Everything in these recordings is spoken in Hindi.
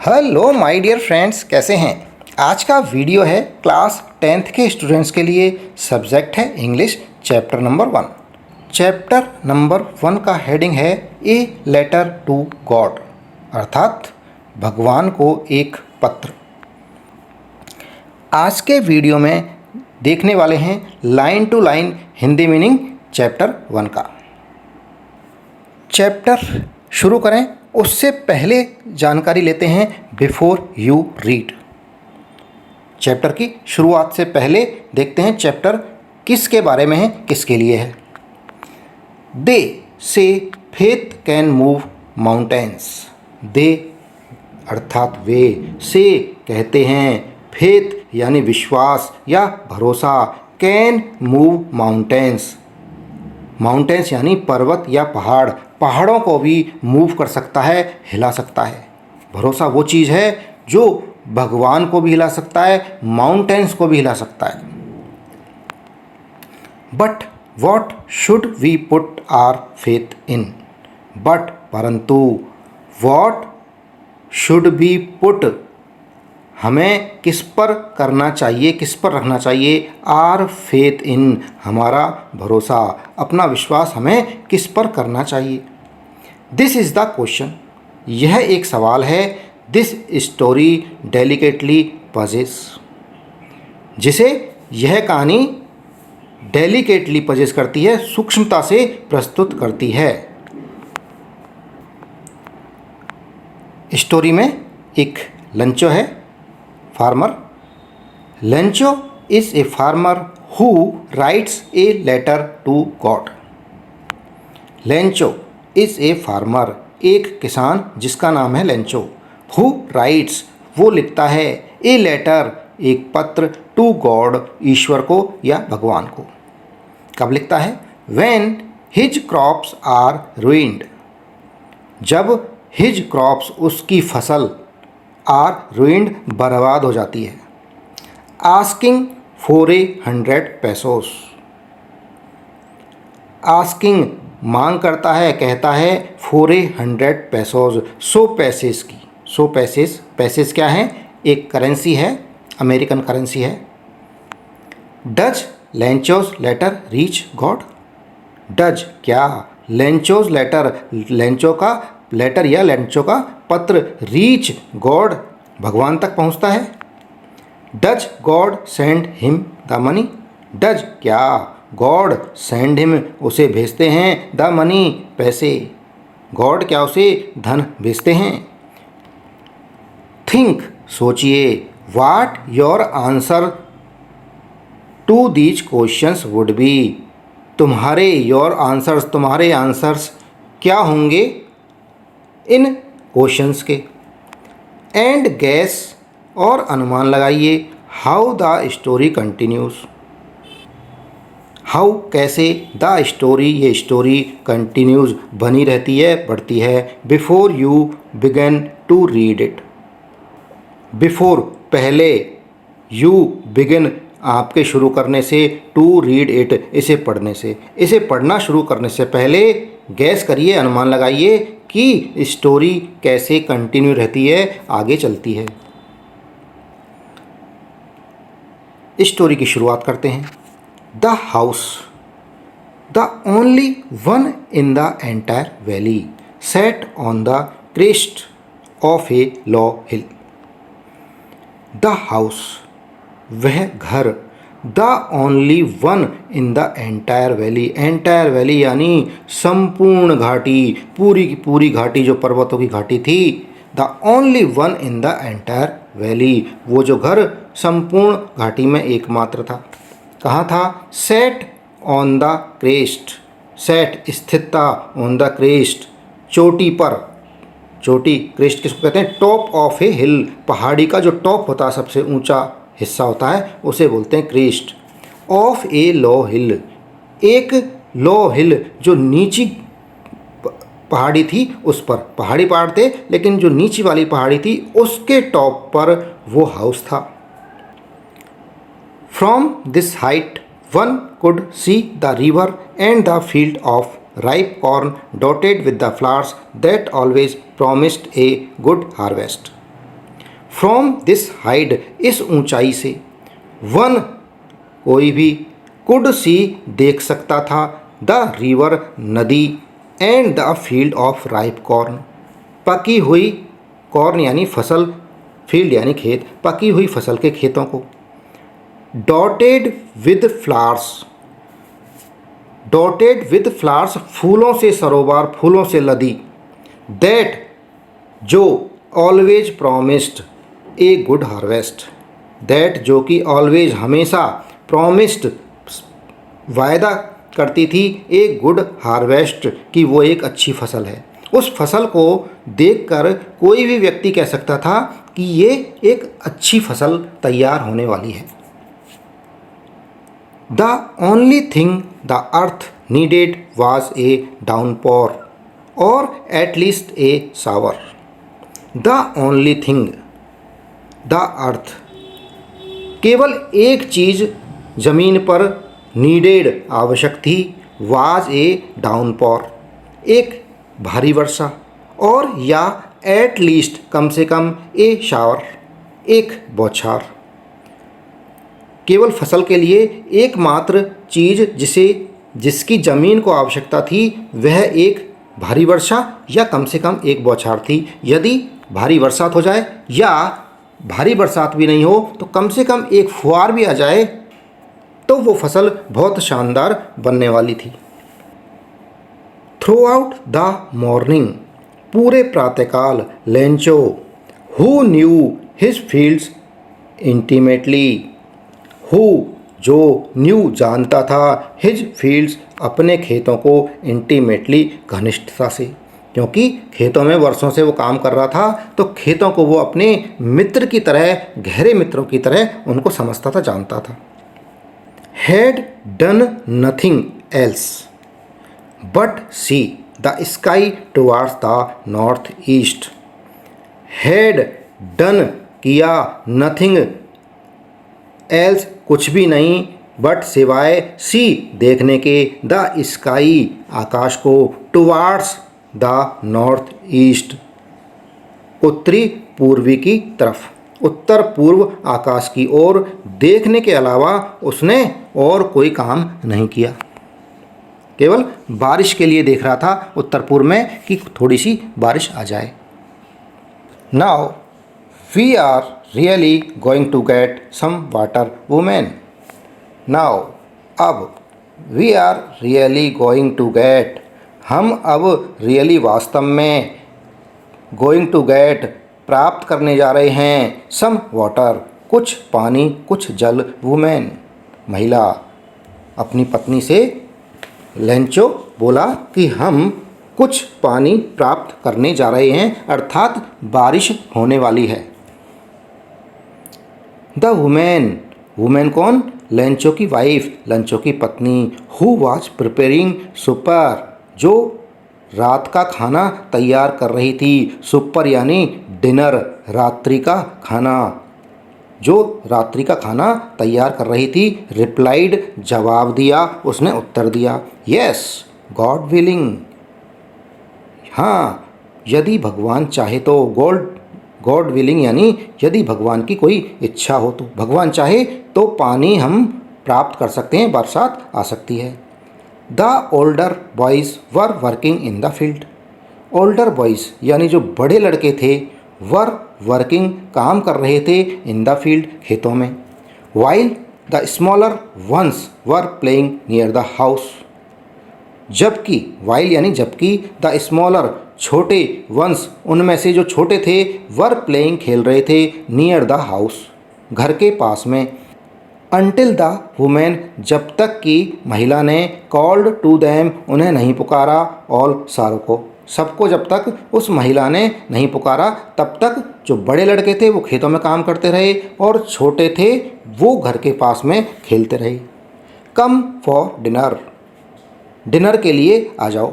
हेलो माय डियर फ्रेंड्स, कैसे हैं। आज का वीडियो है क्लास 10th के स्टूडेंट्स के लिए। सब्जेक्ट है English, chapter number 1। Chapter number 1 का हेडिंग है ए लेटर टू गॉड, अर्थात भगवान को एक पत्र। आज के वीडियो में देखने वाले हैं line to line Hindi meaning chapter 1 का। चैप्टर शुरू करें उससे पहले जानकारी लेते हैं बिफोर यू रीड। चैप्टर की शुरुआत से पहले देखते हैं चैप्टर किसके बारे में है, किसके लिए है। दे से फेथ कैन मूव माउंटेन्स। दे अर्थात वे, से कहते हैं, फेथ यानी विश्वास या भरोसा, कैन मूव माउंटेन्स। माउंटेन्स यानी पर्वत या पहाड़, पहाड़ों को भी मूव कर सकता है, हिला सकता है। भरोसा वो चीज़ है जो भगवान को भी हिला सकता है, माउंटेन्स को भी हिला सकता है। But what should we put our faith in. But परंतु, वॉट शुड बी पुट हमें किस पर करना चाहिए, किस पर रखना चाहिए, आर फेथ इन हमारा भरोसा, अपना विश्वास हमें किस पर करना चाहिए। दिस इज़ द क्वेश्चन, यह एक सवाल है। दिस स्टोरी डेलिकेटली पजेस, जिसे यह कहानी डेलिकेटली पजेस करती है, सूक्ष्मता से प्रस्तुत करती है। स्टोरी में एक लंचो है, farmer. Lencho is a farmer who writes a letter to God. Lencho is a farmer, एक किसान जिसका नाम है लेंचो। हु राइट्स, वो लिखता है, ए लेटर, एक पत्र, टू गॉड, ईश्वर को या भगवान को। कब लिखता है? When his crops are ruined, जब हिज क्रॉप्स, उसकी फसल, आर रुइंड, बर्बाद हो जाती है। आस्किंग फॉर 100 पेसोस, आस्किंग मांग करता है, कहता है, फॉर 100 पेसोस, 100 पैसेस की। 100 पैसेस, पैसेस क्या है? एक करेंसी है, अमेरिकन करेंसी है। Does Lencho's letter reach God. Does क्या, लेंचोस लेटर, लेंचो का लेटर या लेंचो का पत्र, रीच गॉड, भगवान तक पहुंचता है। Does God send him the money. Does क्या, गॉड सेंड हिम, उसे भेजते हैं, द मनी, पैसे, गॉड क्या उसे धन भेजते हैं। थिंक, सोचिए, what your answer to these questions would be, तुम्हारे, योर आंसर्स, तुम्हारे आंसर्स क्या होंगे इन क्वेश्चंस के। एंड गैस, और अनुमान लगाइए, how the story continues. How कैसे, द स्टोरी, ये स्टोरी, कंटिन्यूज बनी रहती है, बढ़ती है। Before you begin to read it. Before पहले, यू बिगिन आपके शुरू करने से, टू रीड इट इसे पढ़ने से, इसे पढ़ना शुरू करने से पहले गैस करिए, अनुमान लगाइए कि स्टोरी कैसे कंटिन्यू रहती है, आगे चलती है। स्टोरी की शुरुआत करते हैं। The house, the only one in the entire valley, set on the crest of A low hill. The house, वह घर, the only one in the entire valley, entire valley यानी संपूर्ण घाटी, पूरी की पूरी घाटी, जो पर्वतों की घाटी थी। The only one in the entire valley, वो जो घर संपूर्ण घाटी में एकमात्र था। कहाँ था? Set on the crest, set स्थित था, ऑन द क्रेस्ट, चोटी पर। चोटी, क्रेस्ट किसको कहते हैं? टॉप ऑफ ए हिल, पहाड़ी का जो टॉप होता है, सबसे ऊंचा हिस्सा होता है, उसे बोलते हैं क्रेस्ट। ऑफ ए लो हिल, एक लो हिल, जो नीची पहाड़ी थी, उस पर, पहाड़ी पहाड़ थे लेकिन जो नीची वाली पहाड़ी थी उसके टॉप पर वो हाउस था। From this height one could see the river and the field of ripe corn dotted with the flowers that always promised a good harvest. From this height, इस ऊंचाई से, वन कोई भी, कुड सी देख सकता था, द रिवर नदी, and the field of ripe corn, पकी हुई, कॉर्न यानी फसल, फील्ड यानी खेत, पकी हुई फसल के खेतों को। Dotted with flowers, dotted with flowers, फूलों से सरोवर, फूलों से लदी। दैट, जो, always promised a good harvest, that जो कि ऑलवेज हमेशा, प्रॉमिस्ड वायदा करती थी, ए गुड हार्वेस्ट कि वो एक अच्छी फसल है। उस फसल को देखकर कोई भी व्यक्ति कह सकता था कि ये एक अच्छी फसल तैयार होने वाली है। The only thing the earth needed was a downpour और at least a shower. The only thing, the earth, केवल एक चीज़ जमीन पर नीडेड आवश्यक थी, वाज ए डाउनपोर, एक भारी वर्षा, और या एट लीस्ट कम से कम ए शावर, एक बौछार। केवल फसल के लिए एकमात्र चीज़ जिसकी ज़मीन को आवश्यकता थी वह एक भारी वर्षा या कम से कम एक बौछार थी। यदि भारी बरसात हो जाए या भारी बरसात भी नहीं हो तो कम से कम एक फुहार भी आ जाए तो वो फसल बहुत शानदार बनने वाली थी। थ्रू आउट द मॉर्निंग, पूरे प्रातःकाल, Lencho, who knew his fields intimately, who जो, न्यू जानता था, हिज फील्ड्स अपने खेतों को, इंटीमेटली घनिष्ठता से, क्योंकि खेतों में वर्षों से वो काम कर रहा था तो खेतों को वो अपने मित्र की तरह, गहरे मित्रों की तरह उनको समझता था, जानता था। Had done nothing else but see the sky towards the north east. Had done किया, नथिंग एल्स कुछ भी नहीं, बट सिवाय, सी देखने के, द स्काई आकाश को, टुवार्ड्स द नॉर्थ ईस्ट उत्तरी पूर्वी की तरफ, उत्तर पूर्व आकाश की ओर देखने के अलावा उसने और कोई काम नहीं किया। केवल बारिश के लिए देख रहा था उत्तर पूर्व में कि थोड़ी सी बारिश आ जाए। Now we are really going to get some water woman. Now अब, we are really going to get, हम अब रियली वास्तव में, गोइंग टू गेट प्राप्त करने जा रहे हैं, सम वाटर कुछ पानी, कुछ जल, वुमेन महिला। अपनी पत्नी से लेंचो बोला कि हम कुछ पानी प्राप्त करने जा रहे हैं, अर्थात बारिश होने वाली है। द वुमेन, वुमेन कौन? लेंचो की वाइफ, लेंचो की पत्नी। हु वाज प्रिपेयरिंग सुपर, जो रात का खाना तैयार कर रही थी। सुपर यानी डिनर, रात्रि का खाना, जो रात्रि का खाना तैयार कर रही थी। रिप्लाइड, जवाब दिया, उसने उत्तर दिया, यस गॉड विलिंग, हाँ यदि भगवान चाहे तो। गॉड विलिंग यानी यदि भगवान की कोई इच्छा हो तो, भगवान चाहे तो पानी हम प्राप्त कर सकते हैं, बरसात आ सकती है। The older boys were working in the field. Older boys यानी जो बड़े लड़के थे, वर वर्किंग काम कर रहे थे, इन द फील्ड खेतों में। While the smaller ones were playing near the house. जबकि, वाइल यानी जबकि, द स्मॉलर छोटे, वंस उनमें से जो छोटे थे, वर प्लेइंग खेल रहे थे, नियर द हाउस घर के पास में। अनटिल द वुमेन जब तक कि महिला ने, कॉल्ड टू दैम उन्हें नहीं पुकारा, ऑल सारों को सबको जब तक उस महिला ने नहीं पुकारा तब तक जो बड़े लड़के थे वो खेतों में काम करते रहे और छोटे थे वो घर के पास में खेलते रहे। कम फॉर डिनर, डिनर के लिए आ जाओ।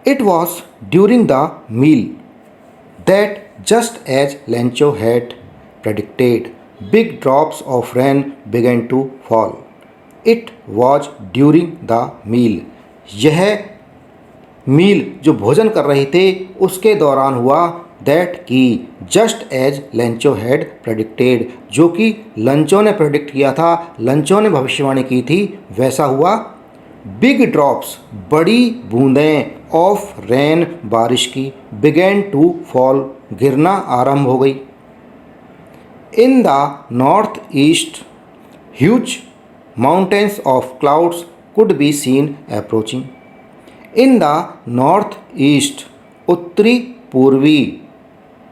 It was during the meal that just as Lencho had predicted, big drops of rain began to fall. It was during the meal. यह मील जो भोजन कर रहे थे उसके दौरान हुआ, दैट की just as Lencho had predicted, जो कि लंचो ने प्रेडिक्ट किया था, लंचो ने भविष्यवाणी की थी, वैसा हुआ। बिग ड्रॉप्स बड़ी बूंदें ऑफ रेन बारिश की, बिगेन टू फॉल गिरना आरंभ हो गई। In the north east huge mountains of clouds could be seen approaching. In the north east उत्तरी पूर्वी,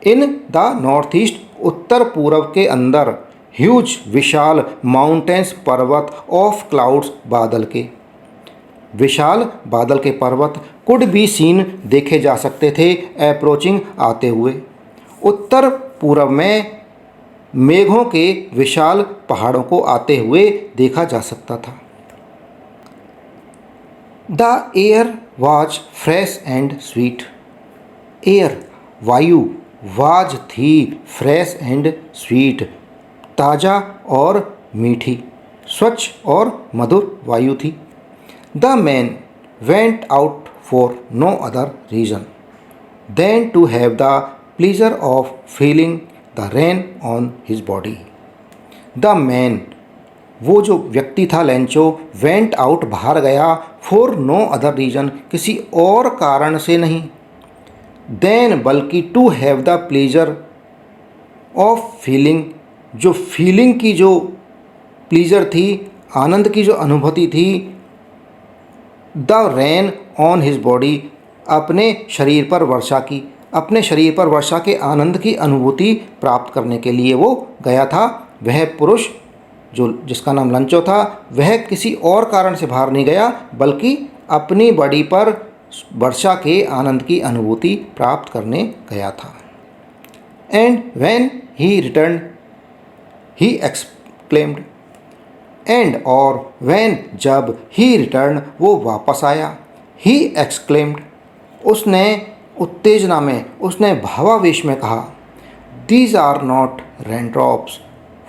इन द नॉर्थ ईस्ट उत्तर पूर्व के अंदर, ह्यूज विशाल, माउंटेन्स पर्वत, ऑफ क्लाउड्स बादल के, विशाल बादल के पर्वत, कुड बी सीन देखे जा सकते थे, अप्रोचिंग आते हुए। उत्तर पूर्व में मेघों के विशाल पहाड़ों को आते हुए देखा जा सकता था। The air was fresh and sweet. Air वायु, वाज थी, फ्रेश एंड स्वीट ताज़ा और मीठी, स्वच्छ और मधुर वायु थी। The man went out for no other reason than to have the pleasure of feeling the rain on his body. The man वो जो व्यक्ति था लेंचो, वेंट आउट बाहर गया, फॉर नो अदर रीज़न किसी और कारण से नहीं, देन बल्कि to have the pleasure of feeling जो फीलिंग की जो प्लीजर थी, आनंद की जो अनुभूति थी, the rain on his body अपने शरीर पर वर्षा की, अपने शरीर पर वर्षा के आनंद की अनुभूति प्राप्त करने के लिए वो गया था। वह पुरुष जो जिसका नाम लंचो था, वह किसी और कारण से बाहर नहीं गया, बल्कि अपनी बॉडी पर वर्षा के आनंद की अनुभूति प्राप्त करने गया था। And when he return he exclaimed, and और व्हेन जब ही रिटर्न वो वापस आया, ही एक्सक्लेम्ड उसने उत्तेजना में, उसने भावावेश में कहा, these are not raindrops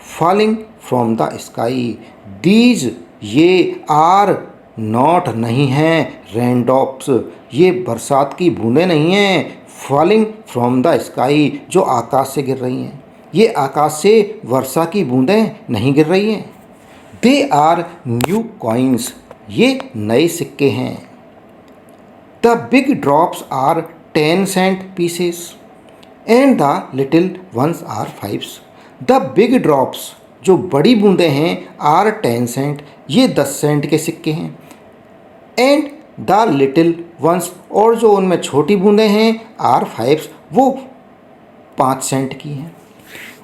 falling from the sky. These ये आर नॉट नहीं हैं, रेनड्रॉप्स ये बरसात की बूंदें नहीं हैं, फॉलिंग फ्रॉम द स्काई जो आकाश से गिर रही हैं, ये आकाश से वर्षा की बूंदें नहीं गिर रही हैं। दे आर न्यू कॉइन्स ये नए सिक्के हैं। The big drops are 10 cent pieces and the little ones are 5। The big drops जो बड़ी बूंदें हैं, आर 10 सेंट ये 10 सेंट के सिक्के हैं, एंड द लिटिल वंस और जो उनमें छोटी बूंदें हैं, आर 5 वो 5 सेंट की हैं।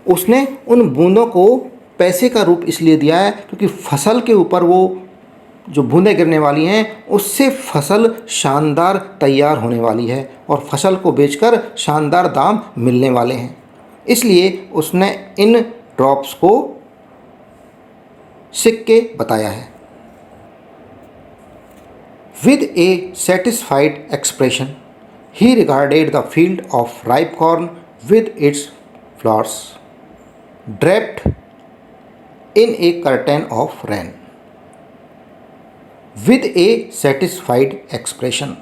उसने उन बूंदों को पैसे का रूप इसलिए दिया है क्योंकि फसल के ऊपर वो जो बूंदें गिरने वाली हैं उससे फसल शानदार तैयार होने वाली है और फसल को बेचकर शानदार दाम मिलने वाले हैं, इसलिए उसने इन ड्रॉप्स को सिक्के बताया है। With A satisfied expression he regarded the field of ripe corn with its flowers draped in A curtain of rain. With A satisfied expression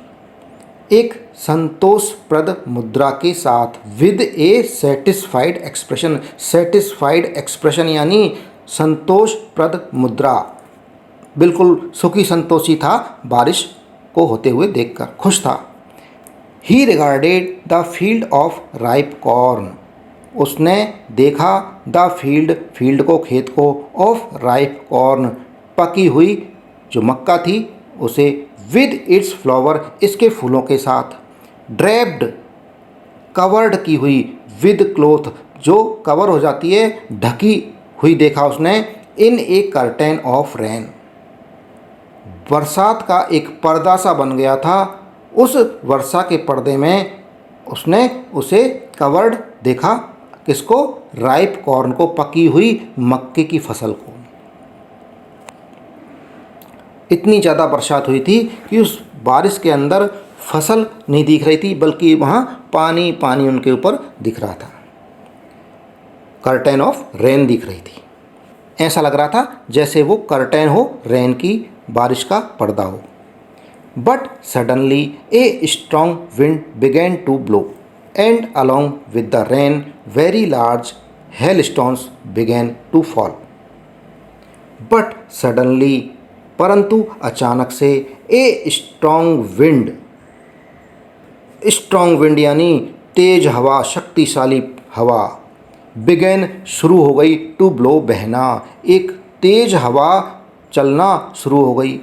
एक संतोषप्रद मुद्रा के साथ, with A satisfied expression, satisfied expression यानी संतोषप्रद मुद्रा, बिल्कुल सुखी संतोषी था, बारिश को होते हुए देखकर खुश था। ही regarded the field of ripe corn उसने देखा, द फील्ड फील्ड को, खेत को, ऑफ राइप कॉर्न पकी हुई जो मक्का थी उसे, विद इट्स फ्लावर इसके फूलों के साथ, ड्रेप्ड कवर्ड की हुई, विद क्लोथ जो कवर हो जाती है, ढकी हुई देखा उसने, इन ए कर्टेन ऑफ रेन बरसात का एक पर्दा सा बन गया था, उस वर्षा के पर्दे में उसने उसे कवर्ड देखा, किसको, राइप कॉर्न को, पकी हुई मक्के की फसल को। इतनी ज़्यादा बरसात हुई थी कि उस बारिश के अंदर फसल नहीं दिख रही थी, बल्कि वहाँ पानी पानी उनके ऊपर दिख रहा था, कर्टेन ऑफ रेन दिख रही थी। ऐसा लग रहा था जैसे वो कर्टेन हो, रेन की, बारिश का पर्दा हो। But suddenly a strong wind began to blow, and along with the rain, very large hailstones began to fall. But suddenly, परंतु अचानक से, ए स्ट्रॉन्ग विंड यानी तेज हवा, शक्तिशाली हवा, बिगेन शुरू हो गई, टू ब्लो बहना, एक तेज हवा चलना शुरू हो गई।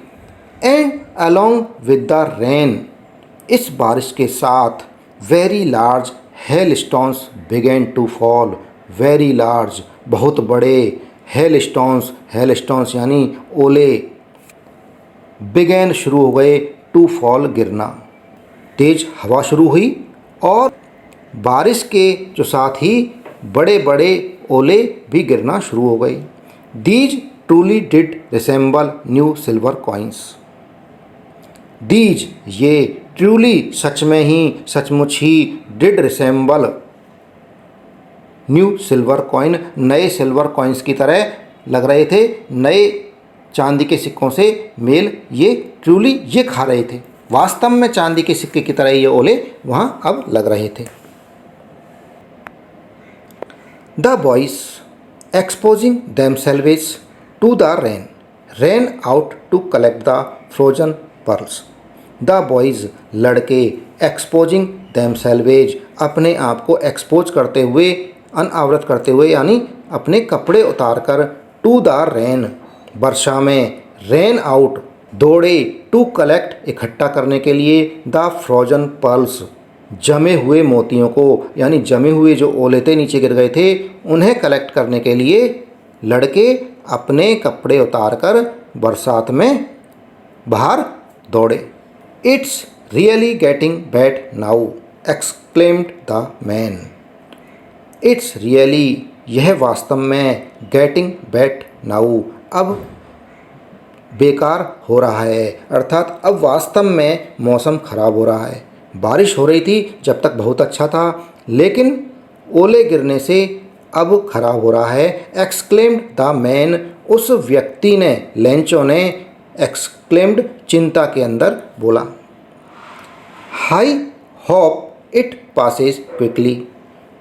And along with the rain, इस बारिश के साथ, very large hail stones began to fall, very large बहुत बड़े, हेल स्टोन्स यानी ओले, बिगेन शुरू हो गए, टू फॉल गिरना, तेज हवा शुरू हुई और बारिश के जो साथ ही बड़े बड़े ओले भी गिरना शुरू हो गए। These truly did resemble new silver coins. These ये, ट्रूली सच में ही, सचमुच ही, did resemble new silver coin, नए सिल्वर कॉइन्स की तरह लग रहे थे, नए चांदी के सिक्कों से मेल ये ट्रूली ये खा रहे थे, वास्तव में चांदी के सिक्के की तरह ये ओले वहाँ अब लग रहे थे। The boys exposing themselves to the rain ran out to collect the frozen pearls। The boys लड़के, एक्सपोजिंग themselves अपने आप को एक्सपोज करते हुए, अनावृत करते हुए यानी अपने कपड़े उतार कर, टू द रेन वर्षा में, रेन आउट दौड़े, टू कलेक्ट इकट्ठा करने के लिए, द फ्रोजन पर्ल्स जमे हुए मोतियों को, यानी जमे हुए जो ओले थे नीचे गिर गए थे उन्हें कलेक्ट करने के लिए लड़के अपने कपड़े उतार कर बरसात में बाहर दौड़े। It's really getting bad now exclaimed the man. It's really यह वास्तव में, गेटिंग बैड नाउ अब बेकार हो रहा है, अर्थात अब वास्तव में मौसम खराब हो रहा है। बारिश हो रही थी जब तक बहुत अच्छा था, लेकिन ओले गिरने से अब खराब हो रहा है। एक्सक्लेम्ड द मैन, उस व्यक्ति ने, लेंचो ने, एक्सक्लेम्ड चिंता के अंदर बोला। I hope it Passage quickly,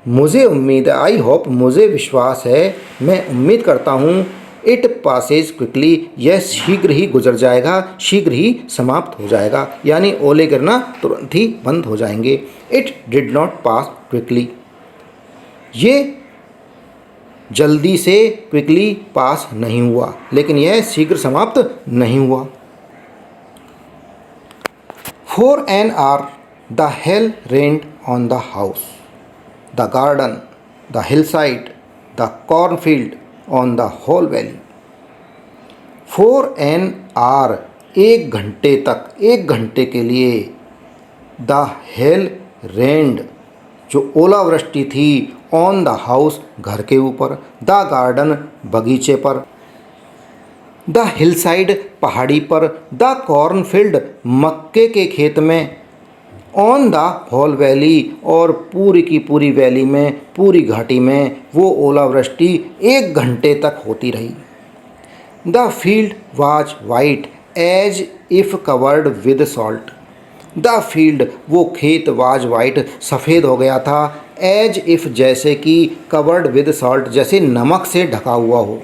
मुझे उम्मीद है, आई होप मुझे विश्वास है, मैं उम्मीद करता हूँ, इट पासेज क्विकली यह शीघ्र ही गुजर जाएगा, शीघ्र ही समाप्त हो जाएगा, यानी ओले गिरना तुरंत ही बंद हो जाएंगे। It did not pass quickly, ये जल्दी से क्विकली पास नहीं हुआ, लेकिन यह शीघ्र समाप्त नहीं हुआ। For an hour the hail rained on the house, the garden, the hillside, the cornfield, on the whole valley. For an hour, एक घंटे तक, एक घंटे के लिए, द हेल रेन्ड जो ओलावृष्टि थी, ऑन द हाउस घर के ऊपर, द गार्डन बगीचे पर, द हिलसाइड पहाड़ी पर, द कॉर्नफील्ड मक्के के खेत में, ऑन द होल वैली और पूरी की पूरी वैली में, पूरी घाटी में वो ओलावृष्टि एक घंटे तक होती रही। The field was white as if covered with salt, the field वो खेत वाज वाइट सफ़ेद हो गया था, एज इफ़ जैसे कि, कवर्ड विद सॉल्ट जैसे नमक से ढका हुआ हो।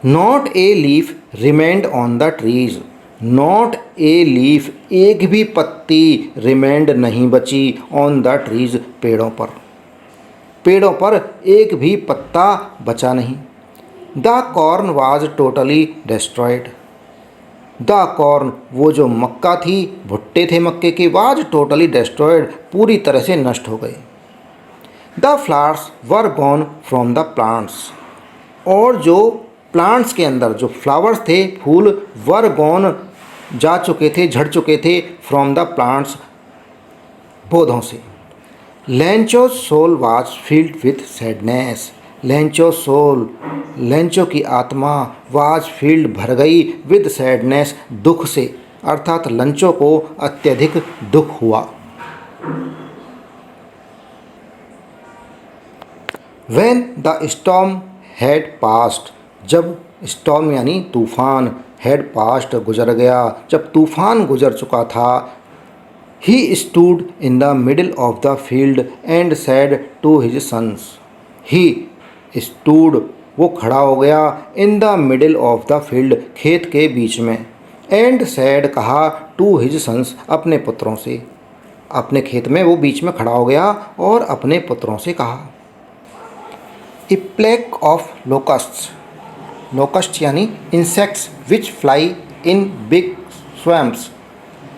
Not a leaf remained on the trees, not a leaf एक भी पत्ती, रिमेंड नहीं बची, ऑन द ट्रीज पेड़ों पर, पेड़ों पर एक भी पत्ता बचा नहीं। The corn was totally destroyed, the corn वो जो मक्का थी, भुट्टे थे मक्के के, वाज टोटली डिस्ट्रॉयड पूरी तरह से नष्ट हो गए। The flowers were gone from the plants, और जो प्लांट्स के अंदर जो फ्लावर्स थे, फूल, वर गॉन जा चुके थे, झड़ चुके थे, फ्रॉम द प्लांट्स पौधों से। Lencho soul was filled with sadness, Lencho soul Lencho की आत्मा, वाज फील्ड भर गई, विद सैडनेस दुख से, अर्थात लंचो को अत्यधिक दुख हुआ। When the storm had passed, जब स्टॉर्म यानी तूफान, हैड पास्ट गुजर गया, जब तूफान गुजर चुका था। He stood in the middle of the field and said to his sons. He stood वो खड़ा हो गया, in the middle of the field खेत के बीच में, एंड सैड कहा, टू हिज सन्स अपने पुत्रों से। अपने खेत में वो बीच में खड़ा हो गया और अपने पुत्रों से कहा। ए प्लेग ऑफ लोकस्ट्स, लोकस्ट यानी insects which fly in big swamps,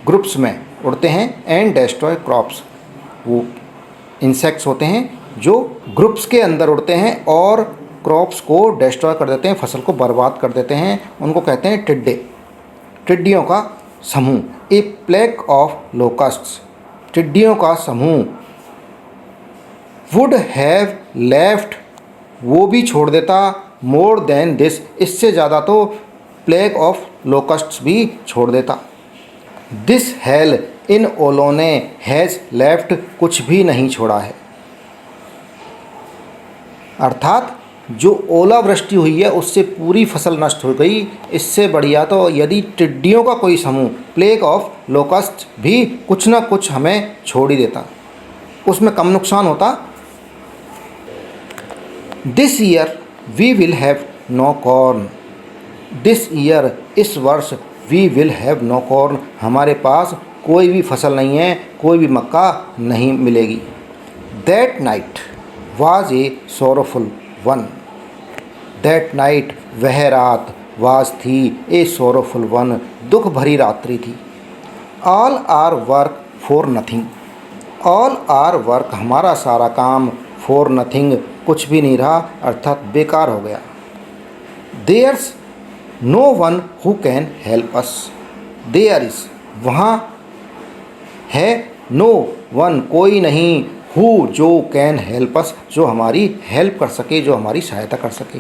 groups में उड़ते हैं, एंड डेस्ट्रॉय क्रॉप्स, वो इंसेक्ट्स होते हैं जो ग्रुप्स के अंदर उड़ते हैं और क्रॉप्स को डेस्ट्रॉय कर देते हैं, फसल को बर्बाद कर देते हैं, उनको कहते हैं टिड्डे, टिड्डियों का समूह। ए प्लेग ऑफ लोकस्ट्स, टिड्डियों का समूह। वुड हैव लेफ्ट, वो भी छोड़ देता, मोर देन दिस, इससे ज़्यादा तो प्लेग ऑफ लोकस्ट्स भी छोड़ देता। दिस हेल, इन ओलों ने, हैज़ लेफ्ट, कुछ भी नहीं छोड़ा है। अर्थात जो ओलावृष्टि हुई है उससे पूरी फसल नष्ट हो गई। इससे बढ़िया तो यदि टिड्डियों का कोई समूह, प्लेग ऑफ लोकस्ट, भी कुछ ना कुछ हमें छोड़ ही देता, उसमें कम नुकसान होता। This year we will have no corn, this year, इस वर्ष, we will have no corn, हमारे पास कोई भी फसल नहीं है, कोई भी मक्का नहीं मिलेगी। That night was a sorrowful one, that night, वह रात, वाज थी, ए सोरोफुल वन, दुख भरी रात्रि थी। All our work for nothing, all our work, हमारा सारा काम, फॉर नथिंग, कुछ भी नहीं रहा, अर्थात बेकार हो गया। There's no one who can help us, there is, वहाँ है, नो वन, कोई नहीं, हु, जो, कैन हेल्प अस, जो हमारी हेल्प कर सके, जो हमारी सहायता कर सके।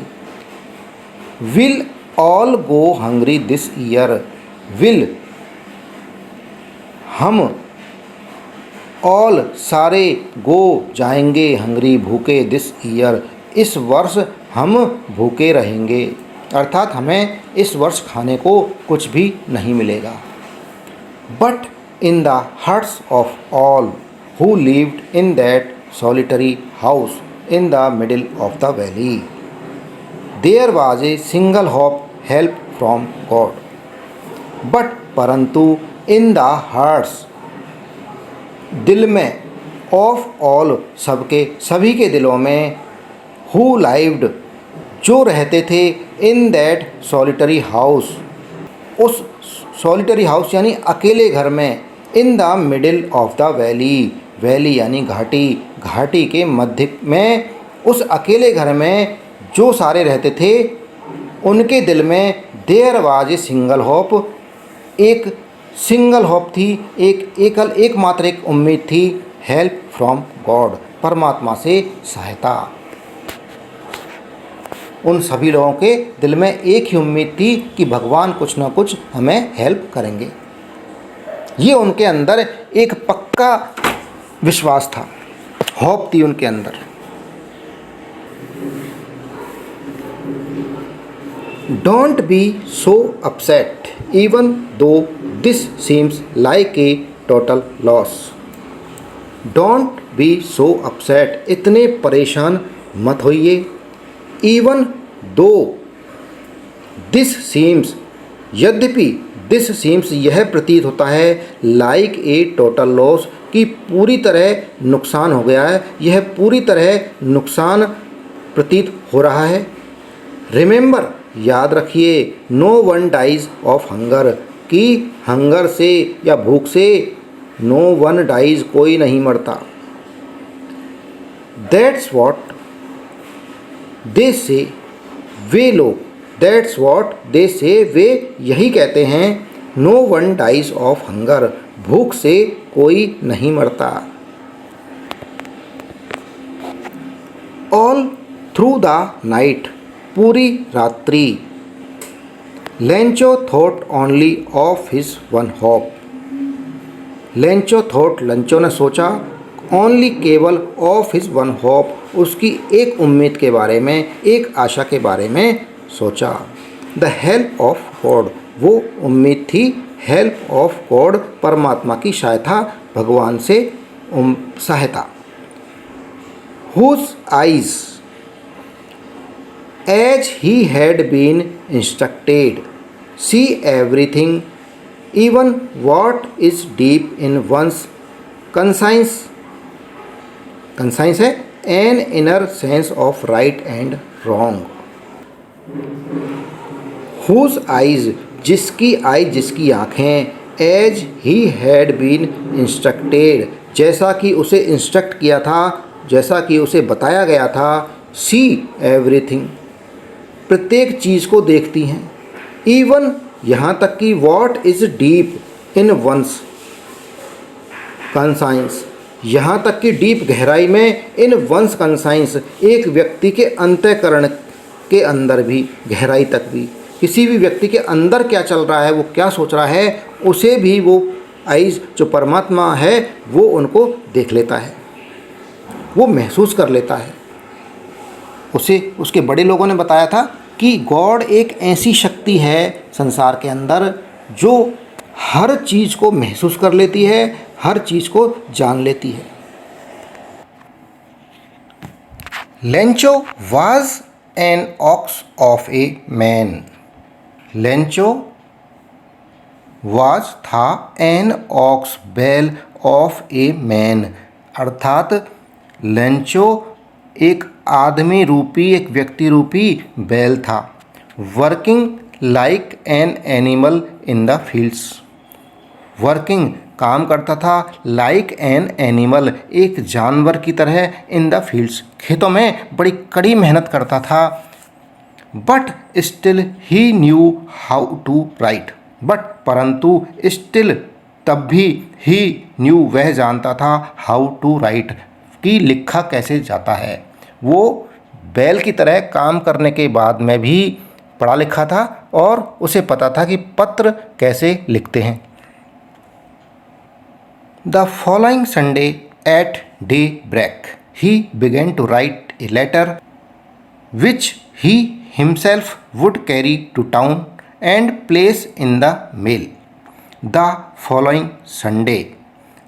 Will all go hungry this year, will, हम, ऑल, सारे, गो, जाएंगे, हंग्री, भूखे, दिस ईयर, इस वर्ष हम भूखे रहेंगे, अर्थात हमें इस वर्ष खाने को कुछ भी नहीं मिलेगा। But in the hearts of all who lived in that solitary house in the middle of the valley, there was a single hope, help from God. But, परंतु, इन द हार्ट्स, दिल में, ऑफ ऑल, सबके, सभी के दिलों में, हु लाइव्ड, जो रहते थे, इन दैट सॉलिटरी हाउस, उस सॉलिटरी हाउस यानी अकेले घर में, इन the middle of the valley, valley यानी घाटी, घाटी के मध्य में, उस अकेले घर में जो सारे रहते थे उनके दिल में, there was a single hope, एक सिंगल होप थी, एकमात्र एक उम्मीद थी, हेल्प फ्रॉम गॉड, परमात्मा से सहायता। उन सभी लोगों के दिल में एक ही उम्मीद थी कि भगवान कुछ ना कुछ हमें हेल्प करेंगे। ये उनके अंदर एक पक्का विश्वास था, होप थी उनके अंदर। Don't be so upset even though this seems like a total loss. Don't be so upset, इतने परेशान मत होइए। इवन दो, दिस सीम्स, यद्यपि, दिस सीम्स, यह प्रतीत होता है, लाइक ए टोटल लॉस, कि पूरी तरह नुकसान हो गया है, यह पूरी तरह नुकसान प्रतीत हो रहा है। रिमेंबर, याद रखिए, no one dies of hunger, कि हंगर से या भूख से, नो वन डाइज, कोई नहीं मरता। दैट्स वॉट दे से, वे लोग, दैट्स वॉट दे से, वे यही कहते हैं, no one dies of hunger, भूख से कोई नहीं मरता। ऑल थ्रू द नाइट, पूरी रात्रि, Lencho thought only of his one hope, Lencho thought, लंचो ने सोचा, ओनली, केवल, ऑफ हिज वन होप, उसकी एक उम्मीद के बारे में, एक आशा के बारे में सोचा। द हेल्प ऑफ गॉड, वो उम्मीद थी हेल्प ऑफ गॉड, परमात्मा की सहायता, भगवान से सहायता। Whose eyes, as he had been instructed, see everything even what is deep in one's conscience, conscience है an inner sense of right and wrong. Whose eyes, जिसकी आई, जिसकी आँखें, as he had been instructed, जैसा कि उसे इंस्ट्रक्ट किया था, जैसा कि उसे बताया गया था, सी एवरीथिंग, प्रत्येक चीज़ को देखती हैं, इवन यहाँ तक कि what is deep in one's conscience, यहाँ तक कि डीप गहराई में, इन वंस कंसाइंस, एक व्यक्ति के अंतःकरण के अंदर भी, गहराई तक भी, किसी भी व्यक्ति के अंदर क्या चल रहा है, वो क्या सोच रहा है, उसे भी वो आइज जो परमात्मा है वो उनको देख लेता है, वो महसूस कर लेता है। उसे उसके बड़े लोगों ने बताया था कि गॉड एक ऐसी शक्ति है संसार के अंदर जो हर चीज़ को महसूस कर लेती है, हर चीज़ को जान लेती है। Lencho was an ox of a man, Lencho was था एन ऑक्स बैल ऑफ ए मैन, अर्थात लेंचो एक आदमी रूपी, एक व्यक्ति रूपी बैल था। Working like an animal in the fields, working काम करता था, लाइक एन एनिमल एक जानवर की तरह, इन द फील्ड्स खेतों में बड़ी कड़ी मेहनत करता था। But still he knew how to write, but परंतु स्टिल तब भी ही न्यू वह जानता था, हाउ टू राइट कि लिखा कैसे जाता है। वो बैल की तरह काम करने के बाद में भी पढ़ा लिखा था और उसे पता था कि पत्र कैसे लिखते हैं। The following Sunday at daybreak he began to write a letter which he himself would carry to town and place in the mail. The following Sunday,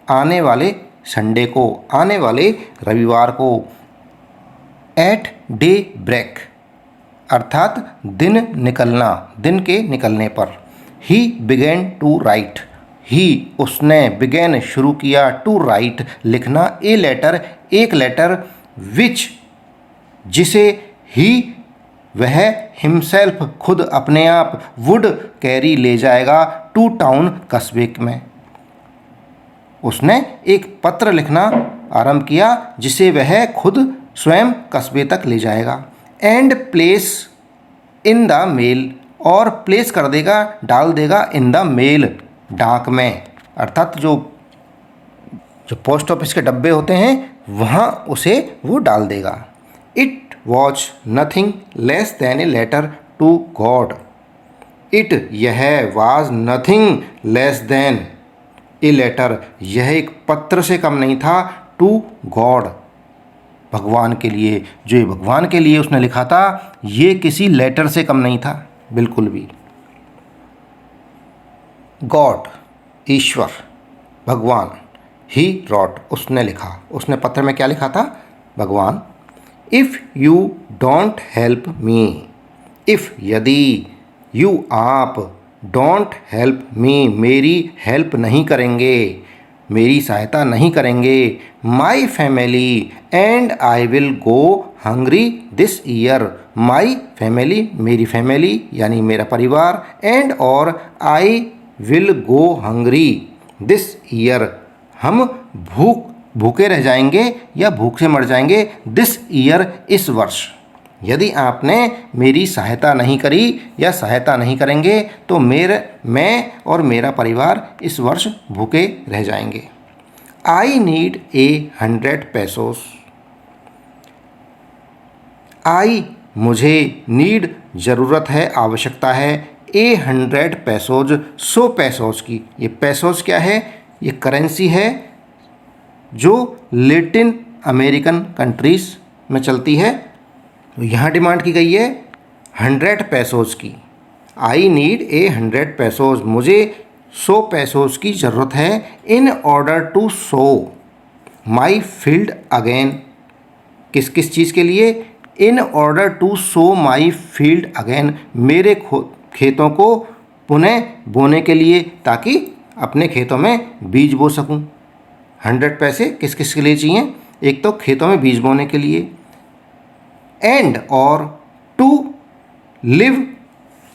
आने वाले संडे को, आने वाले रविवार को, at day break अर्थात दिन निकलना, दिन के निकलने पर, he began to write, ही उसने, began शुरू किया, to write लिखना, a letter एक लेटर, which जिसे ही वह हिमसेल्फ खुद अपने आप, वुड कैरी ले जाएगा, टू टाउन कस्बे में, उसने एक पत्र लिखना आरंभ किया जिसे वह खुद स्वयं कस्बे तक ले जाएगा। And place in the mail, और प्लेस कर देगा, डाल देगा, इन द मेल डाक में, अर्थात जो पोस्ट ऑफिस के डब्बे होते हैं वहाँ उसे वो डाल देगा। It was nothing less than a letter to God. It यह was nothing less than a letter, यह एक पत्र से कम नहीं था, to God भगवान के लिए, जो ये भगवान के लिए उसने लिखा था, ये किसी लेटर से कम नहीं था बिल्कुल भी। गॉड ईश्वर, भगवान, ही रॉट उसने लिखा, उसने पत्र में क्या लिखा था, भगवान, if you don't help me, if यदि, यू आप, डोंट हेल्प मी मेरी हेल्प नहीं करेंगे, मेरी सहायता नहीं करेंगे, my family and I will go hungry this year, my family मेरी फैमिली यानी मेरा परिवार, एंड और I will go hungry this year हम भूखे रह जाएंगे या भूख से मर जाएंगे, दिस ईयर इस वर्ष, यदि आपने मेरी सहायता नहीं करी या सहायता नहीं करेंगे तो मैं और मेरा परिवार इस वर्ष भूखे रह जाएंगे। आई नीड 100 पैसोस, आई मुझे, नीड ज़रूरत है, आवश्यकता है, 100 पैसोज 100 पैसोज की। ये पैसोज क्या है, ये करेंसी है जो लैटिन अमेरिकन कंट्रीज़ में चलती है। तो यहाँ डिमांड की गई है 100 पैसोज की, आई नीड 100 पैसोज, मुझे 100 पैसोज की ज़रूरत है। In order to sow my field again, किस किस चीज़ के लिए? In order to sow my field again, मेरे खेतों को पुनः बोने के लिए, ताकि अपने खेतों में बीज बो सकूं। 100 पैसे किस किस के लिए चाहिए? एक तो खेतों में बीज बोने के लिए, एंड और to live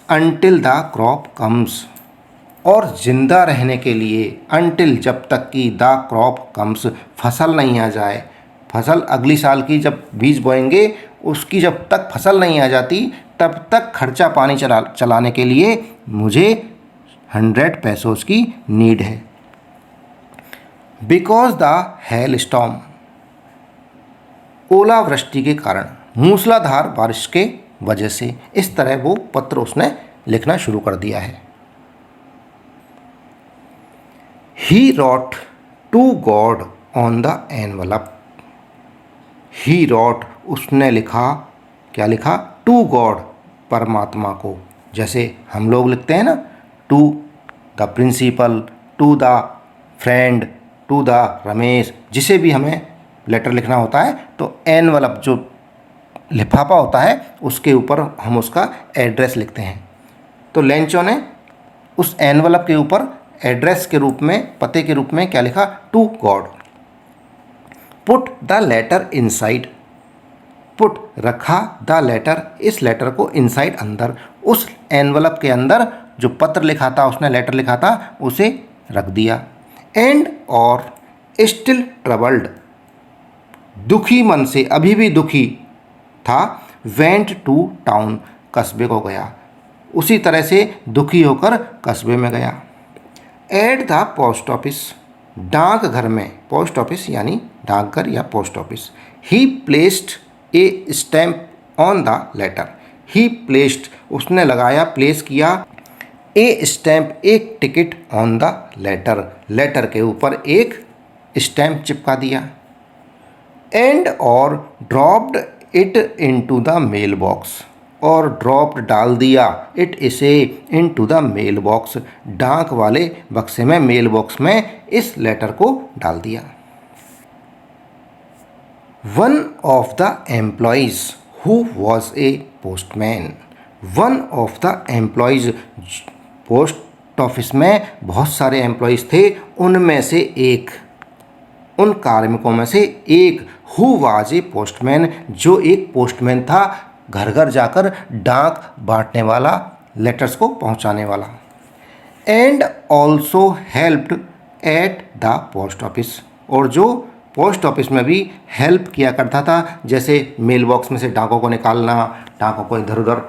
until the crop comes, और ज़िंदा रहने के लिए, अनटिल जब तक कि द क्रॉप कम्स, फसल नहीं आ जाए। फसल अगली साल की जब बीज बोएंगे, उसकी जब तक फसल नहीं आ जाती तब तक खर्चा पानी चलाने के लिए मुझे 100 पैसों की नीड है। बिकॉज द हेल स्टॉर्म, ओलावृष्टि के कारण, मूसलाधार बारिश के वजह से, इस तरह वो पत्र उसने लिखना शुरू कर दिया है। He wrote to God on the envelope, he wrote, उसने लिखा, क्या लिखा? टू गॉड, परमात्मा को। जैसे हम लोग लिखते हैं ना, to the principal, to the friend, to the Ramesh, जिसे भी हमें लेटर लिखना होता है तो एनवलप जो लिफाफा होता है उसके ऊपर हम उसका एड्रेस लिखते हैं। तो लेंचो ने उस एनवलप के ऊपर एड्रेस के रूप में, पते के रूप में क्या लिखा? To God. Put the letter inside, put रखा, द लेटर, इस लेटर को इनसाइड अंदर, उस एनवलप के अंदर जो पत्र लिखा था, उसने लेटर लिखा था, उसे रख दिया। एंड और स्टिल ट्रबल्ड, दुखी मन से, अभी भी दुखी था, वेंट टू टाउन, कस्बे को गया, उसी तरह से दुखी होकर कस्बे में गया। एट द पोस्ट ऑफिस, डाक घर में, पोस्ट ऑफिस यानी डाकघर या post office. He placed a stamp on the letter, he placed, उसने लगाया, प्लेस किया, ए स्टैम्प, एक ticket, on the letter, letter के ऊपर एक स्टैम्प चिपका दिया। एंड और dropped it into the mail box, और ड्रॉप्ड डाल दिया, इट इसे इनटू द मेल बॉक्स, डाक वाले बक्से में, मेल बॉक्स में इस लेटर को डाल दिया। One of the employees who was a postman, one of the employees, post office में बहुत सारे एम्प्लॉइज थे, उनमें से एक, उन कार्मिकों में से एक, हु वाज ए पोस्टमैन, जो एक पोस्टमैन था, घर घर जाकर डाक बांटने वाला, लेटर्स को पहुंचाने वाला। And also helped at the post office, और जो पोस्ट ऑफिस में भी हेल्प किया करता था, जैसे मेल बॉक्स में से डाकों को निकालना, डाकों को इधर उधर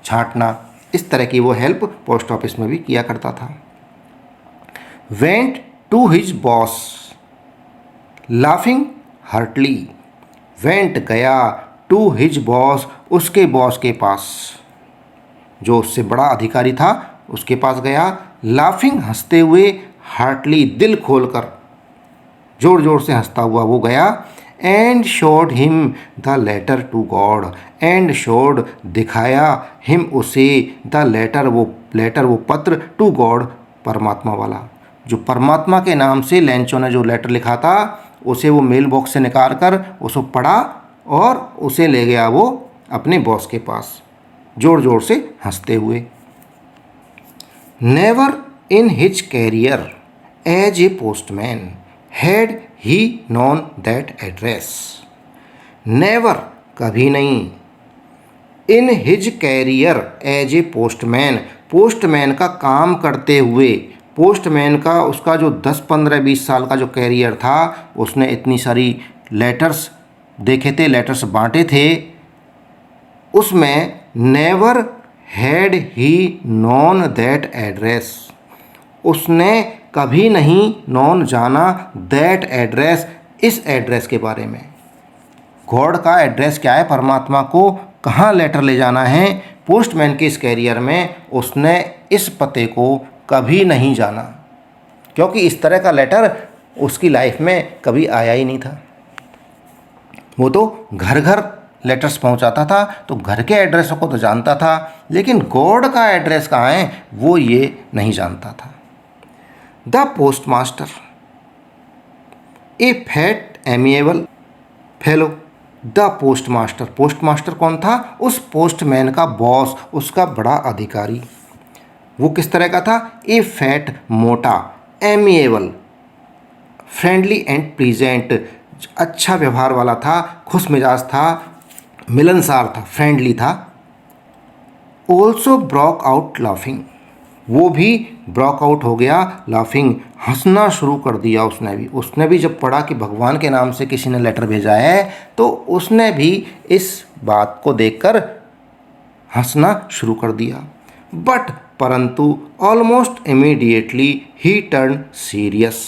छांटना, इस तरह की वो हेल्प पोस्ट ऑफिस में भी किया करता था। Went to his boss laughing heartily, went गया, टू हिज बॉस, उसके बॉस के पास, जो उससे बड़ा अधिकारी था उसके पास गया, लाफिंग, हंसते हुए, हार्टली, दिल खोलकर, जोर जोर से हंसता हुआ वो गया। And showed him the letter to God, and showed, दिखाया, हिम, उसे, द लेटर, वो लेटर, वो पत्र, टू गॉड, परमात्मा वाला, जो परमात्मा के नाम से लेंचो ने जो लेटर लिखा था, उसे वो मेल बॉक्स से निकाल कर उसको पढ़ा और उसे ले गया वो अपने बॉस के पास, जोर जोर से हंसते हुए। Never in his career as a postman had he known that address, never, कभी नहीं, in his career as a postman, postman का काम करते हुए, पोस्टमैन का उसका जो 10, 15, 20 साल का जो कैरियर था, उसने इतनी सारी लेटर्स देखे थे, लेटर्स बांटे थे, उसमें never had he known that address, उसने कभी नहीं नोन जाना, दैट एड्रेस, इस एड्रेस के बारे में। गॉड का एड्रेस क्या है, परमात्मा को कहाँ लेटर ले जाना है, पोस्टमैन के इस कैरियर में उसने इस पते को कभी नहीं जाना, क्योंकि इस तरह का लेटर उसकी लाइफ में कभी आया ही नहीं था। वो तो घर घर लेटर्स पहुंचाता था तो घर के एड्रेसों को तो जानता था, लेकिन गॉड का एड्रेस कहाँ है वो ये नहीं जानता था। The postmaster, A fat amiable fellow. The postmaster, postmaster कौन था? उस पोस्टमैन का बॉस, उसका बड़ा अधिकारी। वो किस तरह का था? ए फैट, मोटा, एमिएबल, फ्रेंडली एंड प्लीजेंट, अच्छा व्यवहार वाला था, खुश मिजाज था, मिलनसार था, फ्रेंडली था। ऑल्सो ब्रॉक आउट लाफिंग, वो भी ब्रॉक आउट हो गया लाफिंग, हंसना शुरू कर दिया उसने भी जब पढ़ा कि भगवान के नाम से किसी ने लेटर भेजा है तो उसने भी इस बात को देखकर हंसना शुरू कर दिया। बट परंतु almost immediately he turn serious.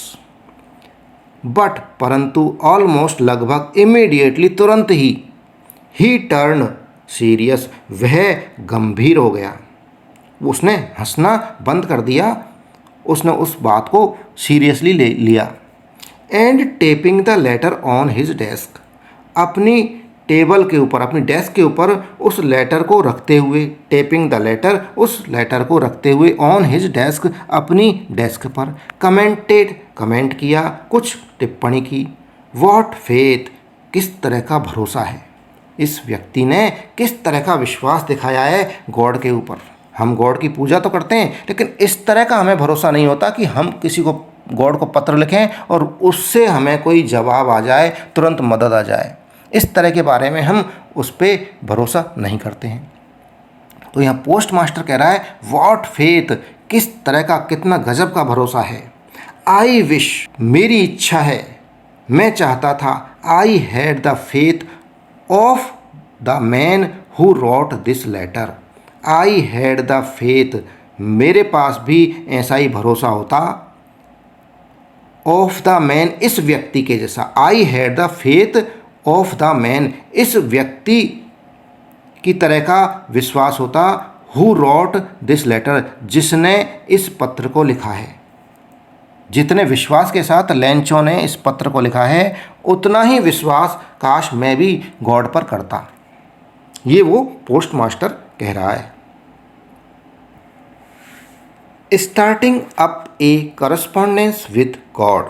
But परंतु ऑलमोस्ट लगभग इमीडिएटली तुरंत ही टर्न सीरियस, वह गंभीर हो गया। उसने हंसना बंद कर दिया, उसने उस बात को सीरियसली ले लिया। And tapping the letter on his desk, अपनी टेबल के ऊपर, अपनी डेस्क के ऊपर उस लेटर को रखते हुए, टेपिंग द लेटर, उस लेटर को रखते हुए, ऑन हिज डेस्क, अपनी डेस्क पर, कमेंटेड, कमेंट किया, कुछ टिप्पणी की। व्हाट फेथ, किस तरह का भरोसा है, इस व्यक्ति ने किस तरह का विश्वास दिखाया है गॉड के ऊपर। हम गॉड की पूजा तो करते हैं, लेकिन इस तरह का हमें भरोसा नहीं होता कि हम किसी को, गॉड को पत्र लिखें और उससे हमें कोई जवाब आ जाए, तुरंत मदद आ जाए। इस तरह के बारे में हम उस पर भरोसा नहीं करते हैं। तो यहाँ पोस्ट मास्टर कह रहा है व्हाट फेथ, किस तरह का, कितना गजब का भरोसा है। आई विश, मेरी इच्छा है, मैं चाहता था, I had the faith of the man who wrote this letter. I had the faith, मेरे पास भी ऐसा ही भरोसा होता, ऑफ द मैन, इस व्यक्ति के जैसा। आई had the faith of the man, इस व्यक्ति की तरह का विश्वास होता, हु रोट दिस लेटर, जिसने इस पत्र को लिखा है। जितने विश्वास के साथ लेंचो ने इस पत्र को लिखा है, उतना ही विश्वास काश मैं भी गॉड पर करता। ये वो पोस्ट मास्टर कह रहा है। Starting up A correspondence with God,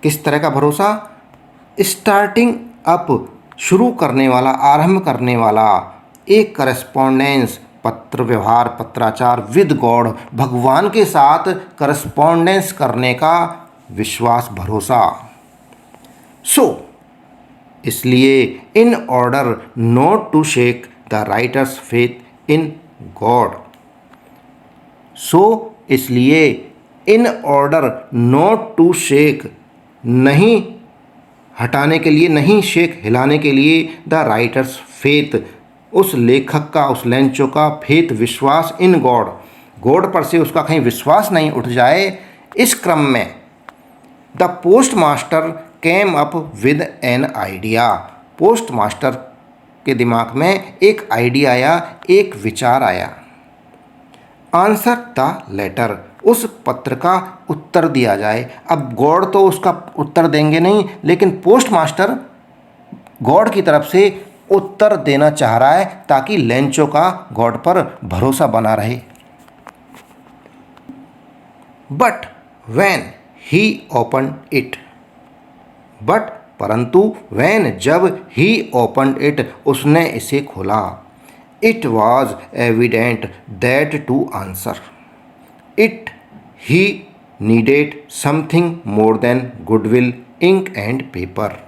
किस तरह का भरोसा? स्टार्टिंग अप, शुरू करने वाला, आरंभ करने वाला, एक करस्पॉन्डेंस, पत्र व्यवहार, पत्राचार, विद गॉड, भगवान के साथ करस्पॉन्डेंस करने का विश्वास, भरोसा। सो इसलिए in order not to shake the writer's faith in God, so इसलिए in order not to shake, नहीं हटाने के लिए, नहीं शेक, हिलाने के लिए, द राइटर्स फेथ, उस लेखक का, उस लेंचो का, फेथ, विश्वास, इन गॉड, गॉड पर से उसका कहीं विश्वास नहीं उठ जाए। इस क्रम में the post master came up with an idea, post master के दिमाग में एक आइडिया आया, एक विचार आया। आंसर द लेटर, उस पत्र का उत्तर दिया जाए। अब गॉड तो उसका उत्तर देंगे नहीं, लेकिन पोस्ट मास्टर गॉड की तरफ से उत्तर देना चाह रहा है ताकि लेंचो का गॉड पर भरोसा बना रहे। But when he open it, but परंतु, व्हेन जब, ही ओपन इट, उसने इसे खोला, it was evident that to answer it he needed something more than goodwill, ink and paper.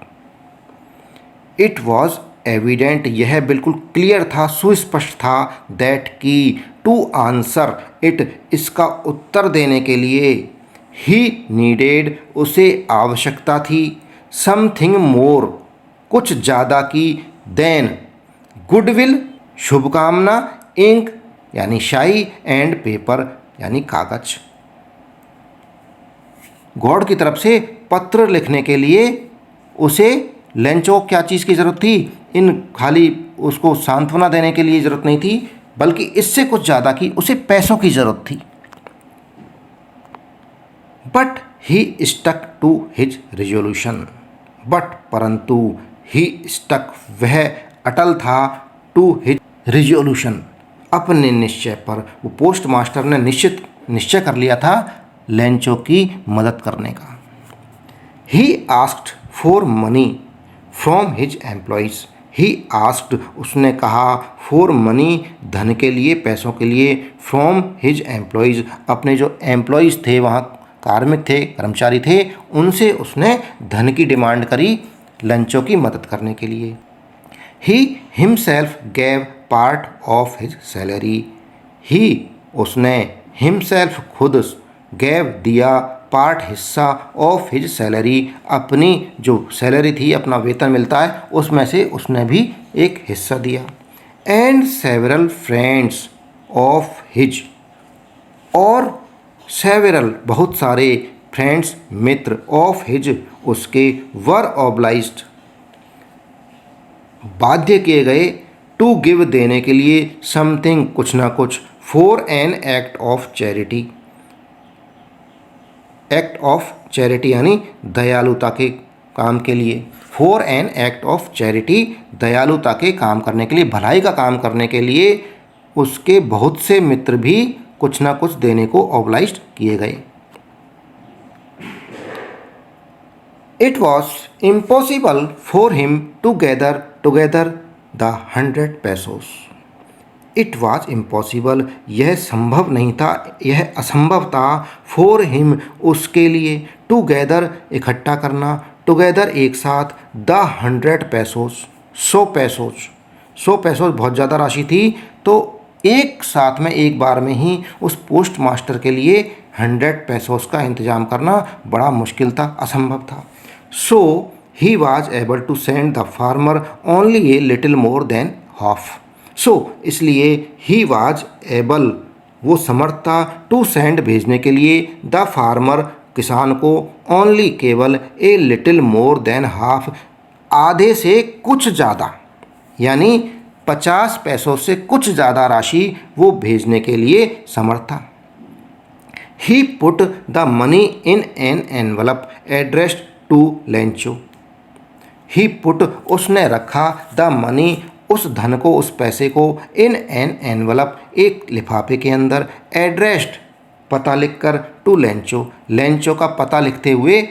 It was evident, यह बिल्कुल क्लियर था, सुस्पष्ट था, दैट की, टू आंसर इट, इसका उत्तर देने के लिए, ही नीडेड, उसे आवश्यकता थी, समथिंग मोर, कुछ ज़्यादा की, देन, गुडविल, शुभकामना, इंक यानी शाई, एंड पेपर यानी कागज। गॉड की तरफ से पत्र लिखने के लिए उसे लेंचो क्या चीज़ की ज़रूरत थी? इन खाली उसको सांत्वना देने के लिए ज़रूरत नहीं थी, बल्कि इससे कुछ ज़्यादा की, उसे पैसों की ज़रूरत थी। But he stuck to his resolution, but परंतु, ही स्टक, वह अटल था टू हिज रिजोल्यूशन, अपने निश्चय पर। वो पोस्ट मास्टर ने निश्चय कर लिया था लेंचो की मदद करने का। He asked for money from his employees, he asked उसने कहा, फॉर मनी धन के लिए, पैसों के लिए, फ्रॉम हिज एम्प्लॉयज़ अपने जो एम्प्लॉयज़ थे, वहाँ कार्मिक थे, कर्मचारी थे, उनसे उसने धन की डिमांड करी लेंचो की मदद करने के लिए। He himself gave part of his salary, he उसने हिमसेल्फ खुद गैव दिया पार्ट हिस्सा ऑफ हिज सैलरी अपनी जो सैलरी थी, अपना वेतन मिलता है, उसमें से उसने भी एक हिस्सा दिया। And several friends of his, और सेवरल बहुत सारे फ्रेंड्स मित्र ऑफ हिज उसके वर ऑब्लाइज्ड बाध्य किए गए टू गिव देने के लिए समथिंग कुछ ना कुछ for an act of charity, act of charity यानी दयालुता के काम के लिए, for an act of charity दयालुता के काम करने के लिए, भलाई का काम करने के लिए उसके बहुत से मित्र भी कुछ ना कुछ देने को ऑब्लाइज्ड किए गए। It was impossible for him to gather together the 100 pesos। It was impossible, यह संभव नहीं था, यह असंभव था, फॉर हिम उसके लिए, टू गैदर इकट्ठा करना, टुगेदर एक साथ, द 100 pesos 100 पैसोज, 100 पैसोज बहुत ज़्यादा राशि थी, तो एक साथ में एक बार में ही उस पोस्ट मास्टर के लिए 100 पैसोज का इंतज़ाम करना बड़ा मुश्किल था, असंभव था। So he was able to send the farmer only a little more than half. So इसलिए ही वाज एबल, वो समर्थ था, टू सेंड भेजने के लिए, द फार्मर किसान को, ओनली केवल, ए लिटिल मोर देन हाफ आधे से कुछ ज़्यादा, यानी 50 पैसों से कुछ ज़्यादा राशि वो भेजने के लिए समर्थ था। He put the money in an envelope addressed to Lencho. He put उसने रखा, द मनी उस धन को, उस पैसे को, इन एन एनवलप एक लिफाफे के अंदर, एड्रेस्ड पता लिखकर, टू लेंचो लेंचो का पता लिखते हुए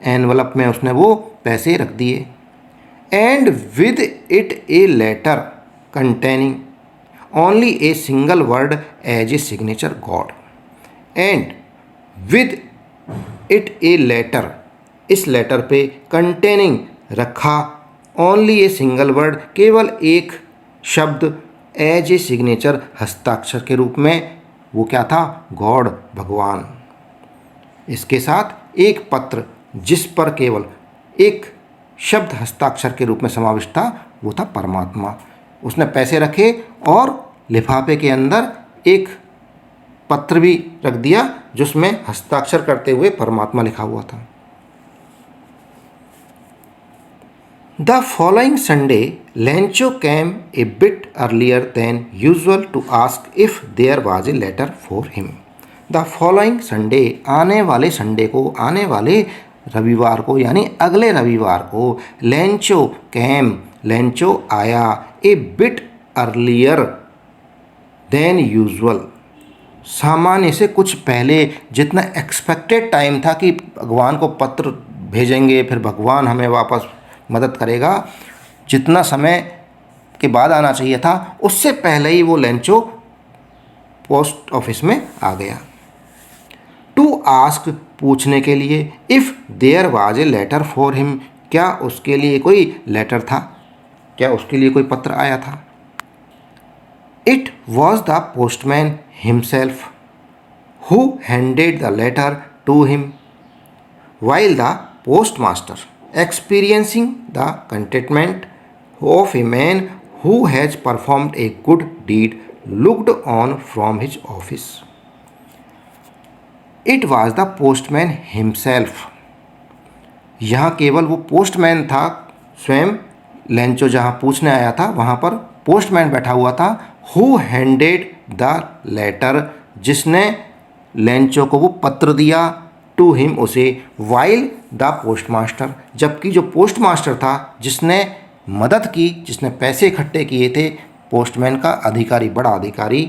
एनवलप में उसने वो पैसे रख दिए। And with it a letter containing only a single word as a signature God. And with it a letter, इस लेटर पे कंटेनिंग रखा, ओनली ए सिंगल वर्ड केवल एक शब्द, एज ए सिग्नेचर हस्ताक्षर के रूप में, वो क्या था, गॉड भगवान। इसके साथ एक पत्र जिस पर केवल एक शब्द हस्ताक्षर के रूप में समाविष्ट था, वो था परमात्मा। उसने पैसे रखे और लिफाफे के अंदर एक पत्र भी रख दिया जिसमें हस्ताक्षर करते हुए परमात्मा लिखा हुआ था। The following Sunday, Lencho came a bit earlier than usual to ask if there was a letter for him. The following Sunday, आने वाले संडे को, आने वाले रविवार को, यानी अगले रविवार को, लेंचो कैम, लेंचो आया, ए बिट अर्लियर देन यूजुअल, सामान्य से कुछ पहले, जितना एक्सपेक्टेड टाइम था कि भगवान को पत्र भेजेंगे फिर भगवान हमें वापस मदद करेगा, जितना समय के बाद आना चाहिए था, उससे पहले ही वो लेंचो पोस्ट ऑफिस में आ गया। टू आस्क, पूछने के लिए, if there was a letter for him, क्या उसके लिए कोई लेटर था, क्या उसके लिए कोई पत्र आया था। It was the postman himself who handed the letter to him, while the postmaster, experiencing the contentment of a man who has performed a good deed, looked on from his office. It was the postman himself. यहाँ केवल वो पोस्टमैन था स्वयं, लेंचो जहाँ पूछने आया था वहाँ पर पोस्टमैन बैठा हुआ था, हु हैंडेड द लेटर, जिसने लेंचो को वो पत्र दिया, टू हिम, उसे, वाइल द पोस्टमास्टर, जबकि जो पोस्टमास्टर था जिसने मदद की, जिसने पैसे इकट्ठे किए थे, पोस्टमैन का अधिकारी, बड़ा अधिकारी।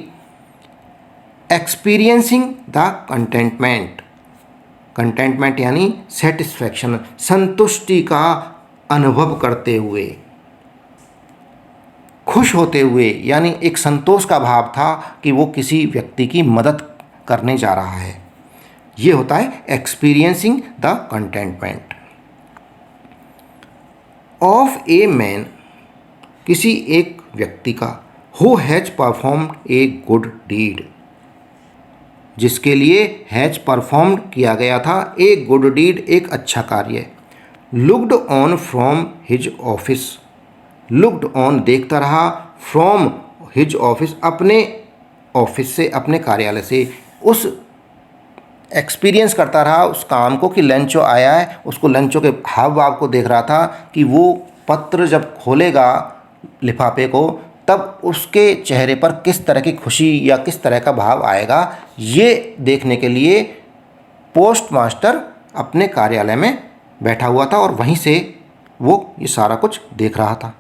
एक्सपीरियंसिंग द कंटेंटमेंट, कंटेंटमेंट यानी सेटिस्फैक्शन, संतुष्टि का अनुभव करते हुए, खुश होते हुए, यानी एक संतोष का भाव था कि वो किसी व्यक्ति की मदद करने जा रहा है। ये होता है experiencing the contentment of a man, किसी एक व्यक्ति का, who has performed a good deed, जिसके लिए हैज परफॉर्म्ड किया गया था, ए गुड डीड एक अच्छा कार्य। Looked on from his office, looked on देखता रहा, फ्रॉम हिज ऑफिस अपने ऑफिस से, अपने कार्यालय से, उस एक्सपीरियंस करता रहा उस काम को कि लेंचो आया है, उसको लेंचो के हाव भाव को देख रहा था कि वो पत्र जब खोलेगा लिफाफे को तब उसके चेहरे पर किस तरह की खुशी या किस तरह का भाव आएगा, ये देखने के लिए पोस्ट मास्टर अपने कार्यालय में बैठा हुआ था और वहीं से वो ये सारा कुछ देख रहा था।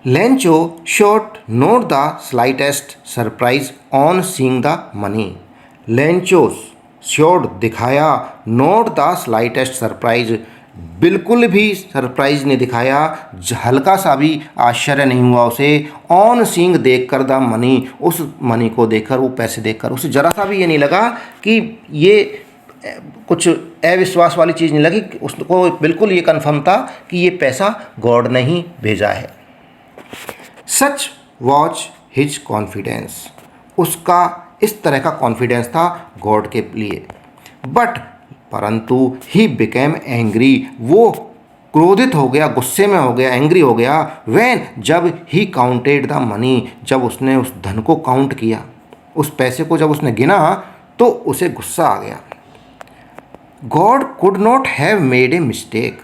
Lencho showed not the slightest surprise on seeing the money, Lencho showed दिखाया, नॉट द स्लाइटेस्ट सरप्राइज बिल्कुल भी सरप्राइज नहीं दिखाया, हल्का सा भी आश्चर्य नहीं हुआ उसे, ऑन सीइंग देखकर द मनी, उस मनी को देखकर, वो पैसे देखकर उसे जरा सा भी ये नहीं लगा कि ये कुछ अविश्वास वाली चीज़ नहीं लगी, उसको बिल्कुल ये कन्फर्म था कि ये पैसा गॉड ने ही भेजा है। सच वॉज हिज कॉन्फिडेंस, उसका इस तरह का कॉन्फिडेंस था गॉड के लिए। बट परंतु ही बिकेम एंग्री, वो क्रोधित हो गया, गुस्से में हो गया, एंग्री हो गया। व्हेन, जब ही काउंटेड द मनी, जब उसने उस धन को काउंट किया, उस पैसे को जब उसने गिना तो उसे गुस्सा आ गया। God could not have made a mistake,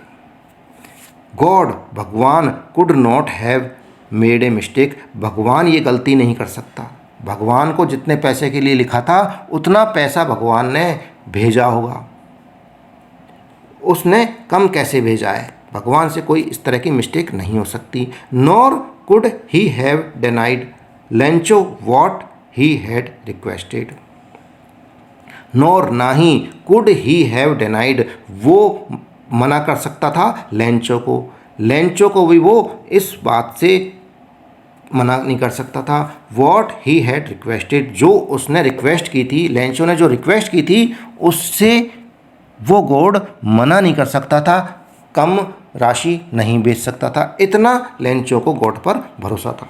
God भगवान could not have made a mistake, भगवान ये गलती नहीं कर सकता। भगवान को जितने पैसे के लिए लिखा था उतना पैसा भगवान ने भेजा होगा, उसने कम कैसे भेजा है, भगवान से कोई इस तरह की मिस्टेक नहीं हो सकती। Nor could he have denied Lencho what he had requested, nor ना he could he have denied, वो मना कर सकता था लेंचो को, लेंचो को भी वो इस बात से मना नहीं कर सकता था। वॉट ही हैड रिक्वेस्टेड, जो उसने रिक्वेस्ट की थी, लेंचो ने जो रिक्वेस्ट की थी उससे वो गॉड मना नहीं कर सकता था, कम राशि नहीं बेच सकता था, इतना लेंचो को गॉड पर भरोसा था।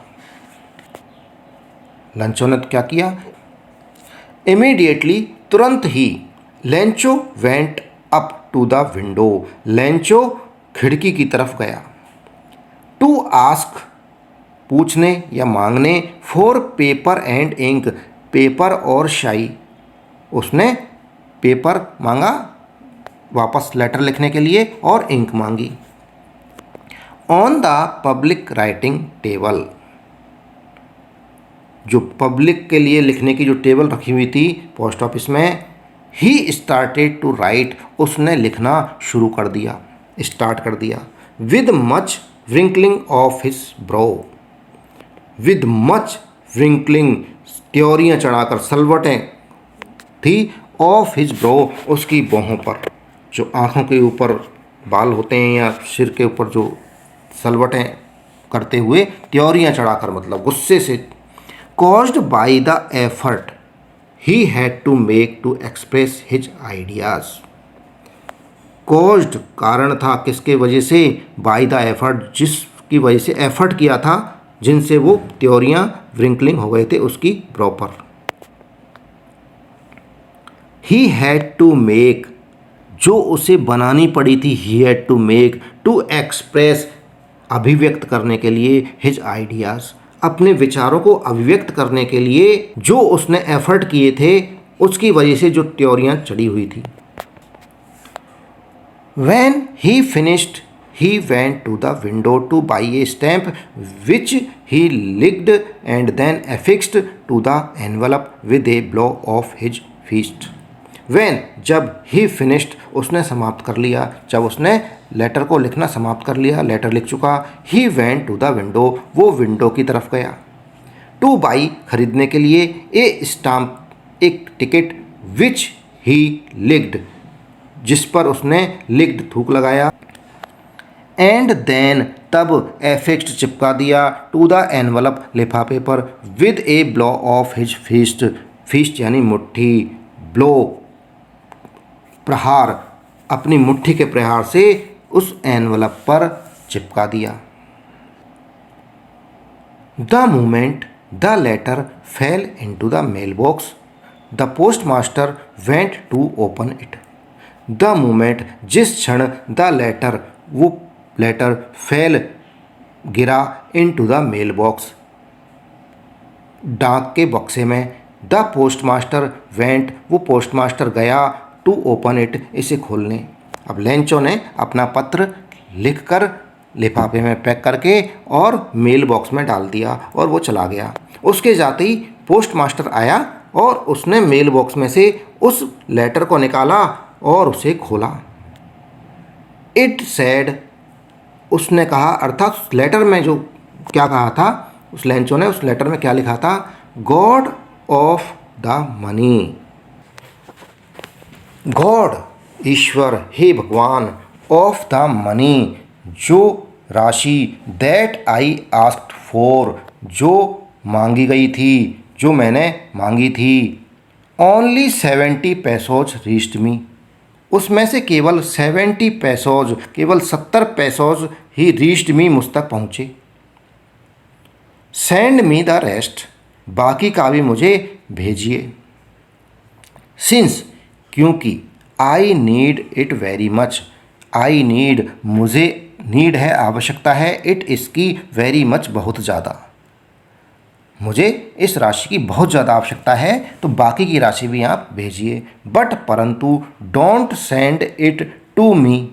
लेंचो ने क्या किया, इमीडिएटली, तुरंत ही, Lencho went up to the window, Lencho खिड़की की तरफ गया। टू आस्क, पूछने या मांगने, for paper and ink, paper और शाई, उसने पेपर मांगा वापस लेटर लिखने के लिए और इंक मांगी। On the public writing table, जो पब्लिक के लिए लिखने की जो टेबल रखी हुई थी पोस्ट ऑफिस में, ही स्टार्टेड टू राइट, उसने लिखना शुरू कर दिया, स्टार्ट कर दिया। With much wrinkling of his bro, with much wrinkling, त्योरियाँ चढ़ाकर, सलवटें थी, ऑफ हिज ब्रो, उसकी बाहों पर, जो आँखों के ऊपर बाल होते हैं या सिर के ऊपर जो सलवटें करते हुए त्योरियाँ चढ़ाकर, मतलब गुस्से से। Caused by the effort he had to make to express his ideas, caused कारण था, किसके वजह से, बाय द एफर्ट, जिसकी वजह से एफर्ट किया था, जिनसे वो त्योरियाँ व्रिंकलिंग हो गए थे उसकी proper. He had to make, जो उसे बनानी पड़ी थी, he had to make, to express, अभिव्यक्त करने के लिए, हिज आइडियाज़, अपने विचारों को अभिव्यक्त करने के लिए जो उसने एफर्ट किए थे उसकी वजह से जो त्योरियाँ चढ़ी हुई थी। When he finished, he went to the window to buy a stamp which he licked and then affixed to the envelope with a blow of his fist. When जब ही फिनिश्ड उसने समाप्त कर लिया, जब उसने लेटर को लिखना समाप्त कर लिया, लेटर लिख चुका, he went to the window वो विंडो की तरफ गया। टू बाई खरीदने के लिए, ए स्टाम्प एक टिकट, विच ही लिक्ड जिस पर उसने लिक्ड थूक लगाया, एंड देन तब एफिक्स्ड चिपका दिया, टू द एनवलप लिफाफे पर, with a blow of his fist, fist यानी मुट्ठी, ब्लो प्रहार, अपनी मुट्ठी के प्रहार से उस एनवलप पर चिपका दिया। The moment the letter fell into the mail box, the postmaster went to open it. The moment जिस क्षण द लेटर वो लेटर फेल गिरा इनटू द मेल बॉक्स डाक के बक्से में, द पोस्टमास्टर वेंट वो पोस्टमास्टर गया, टू ओपन इट इसे खोलने। अब लेंचो ने अपना पत्र लिखकर लिफाफे में पैक करके और मेल बॉक्स में डाल दिया और वो चला गया। उसके जाते ही पोस्टमास्टर आया और उसने मेल बॉक्स में से उस लेटर को निकाला और उसे खोला। इट सैड उसने कहा, अर्थात उस लेटर में जो क्या कहा था उस लेंचो ने, उस लेटर में क्या लिखा था, God of the money, God ईश्वर, हे भगवान, ऑफ द मनी जो राशि, दैट आई आस्क्ड फॉर जो मांगी गई थी, जो मैंने मांगी थी, ओनली 70 पैसोज रीच्ड मी उसमें से केवल 70 पैसोज, केवल 70 पैसोज ही रीच्ड मी मुझ तक पहुँचे। सेंड मी द रेस्ट बाकी का भी मुझे भेजिए। सिंस क्योंकि, I need it very much, I need मुझे नीड है आवश्यकता है, इट इसकी वेरी मच बहुत ज़्यादा, मुझे इस राशि की बहुत ज़्यादा आवश्यकता है तो बाकी की राशि भी आप भेजिए। बट परंतु, don't send it to me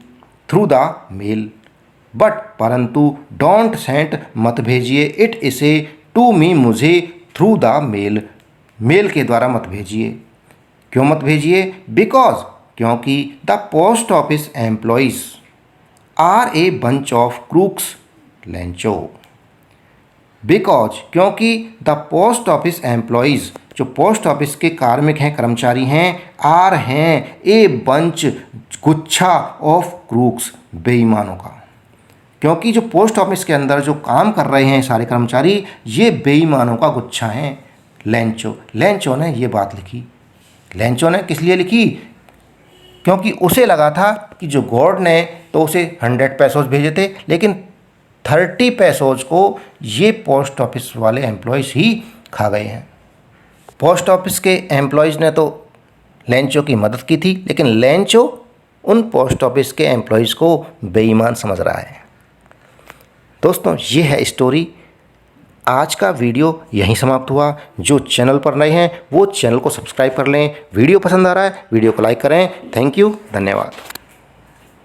through the mail, but परंतु, डोंट सेंड मत भेजिए, इट इसे, टू मी मुझे, थ्रू द मेल मेल के द्वारा मत भेजिए। क्यों मत भेजिए? बिकॉज क्योंकि the post office employees are a bunch of crooks Lencho, because क्योंकि द पोस्ट ऑफिस एम्प्लॉइज जो पोस्ट ऑफिस के कार्मिक हैं, कर्मचारी हैं, आर हैं ए बंच गुच्छा ऑफ क्रूक्स बेईमानों का, क्योंकि जो पोस्ट ऑफिस के अंदर जो काम कर रहे हैं सारे कर्मचारी ये बेईमानों का गुच्छा हैं। लेंचो ने ये बात लिखी। लेंचो ने किस लिए लिखी? क्योंकि उसे लगा था कि जो गॉड ने तो उसे 100 पैसोज भेजे थे, लेकिन 30 पैसोज को ये पोस्ट ऑफिस वाले एम्प्लॉयज़ ही खा गए हैं। पोस्ट ऑफिस के एम्प्लॉयज़ ने तो लेंचो की मदद की थी, लेकिन लेंचो उन पोस्ट ऑफिस के एम्प्लॉयज़ को बेईमान समझ रहा है। दोस्तों, ये है स्टोरी। आज का वीडियो यहीं समाप्त हुआ। जो चैनल पर नए हैं वो चैनल को सब्सक्राइब कर लें। वीडियो पसंद आ रहा है वीडियो को लाइक करें। थैंक यू, धन्यवाद।